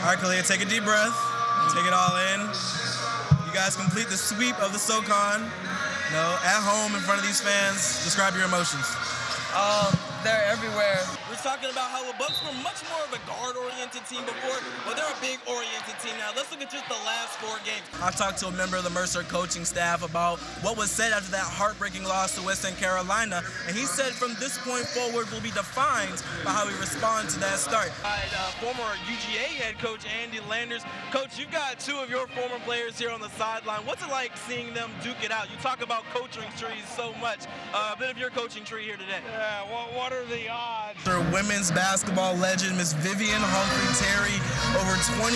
All right, Kalia, take a deep breath. Take it all in. You guys complete the sweep of the SoCon. At home in front of these fans. Describe your emotions. They're everywhere. We're talking about how the Bucks were much more of a guard-oriented team before, but they're a big-oriented team now. Let's look at just the last 4 games. I talked to a member of the Mercer coaching staff about what was said after that heartbreaking loss to Western Carolina, and he said from this point forward will be defined by how we respond to that start. Former UGA head coach Andy Landers. Coach, you've got 2 of your former players here on the sideline. What's it like seeing them duke it out? You talk about coaching trees so much. A bit of your coaching tree here today. Yeah, what are the odds? Women's basketball legend, Miss Vivian Humphrey-Terry, over 2,200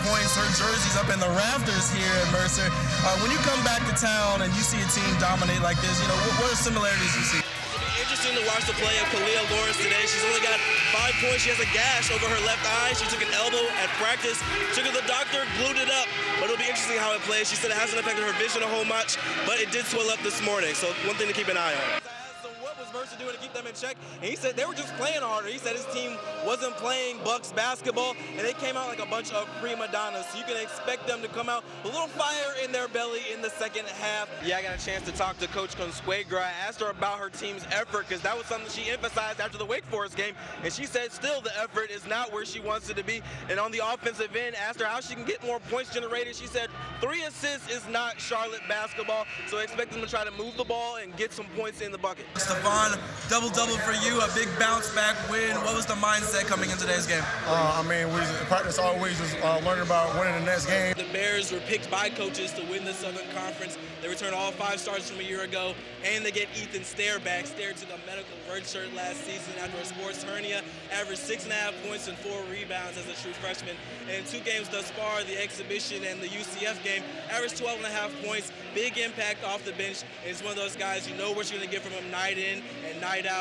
points. Her jersey's up in the rafters here at Mercer. When you come back to town and you see a team dominate like this, what are similarities you see? It'll be interesting to watch the play of Kalia Lawrence today. She's only got 5 points. She has a gash over her left eye. She took an elbow at practice, took it to the doctor, glued it up. But it'll be interesting how it plays. She said it hasn't affected her vision a whole much, but it did swell up this morning. So one thing to keep an eye on. Mercer doing to keep them in check, and he said they were just playing harder. He said his team wasn't playing Bucks basketball, and they came out like a bunch of prima donnas. So you can expect them to come out with a little fire in their belly in the second half. Yeah, I got a chance to talk to Coach Consuegra. I asked her about her team's effort because that was something she emphasized after the Wake Forest game, and she said still the effort is not where she wants it to be. And on the offensive end, asked her how she can get more points generated. She said 3 assists is not Charlotte basketball, so expect them to try to move the ball and get some points in the bucket. Stephon, double-double for you, a big bounce-back win. What was the mindset coming into today's game? We practice always just learning about winning the next game. The Bears were picked by coaches to win the Southern Conference. They returned all 5 stars from a year ago, and they get Ethan Stair back. Stair took a medical redshirt last season after a sports hernia, averaged 6.5 points and 4 rebounds as a true freshman. And in 2 games thus far, the exhibition and the UCF game, averaged 12.5 points, big impact off the bench. And it's one of those guys, you know what you're going to get from him night in and night out.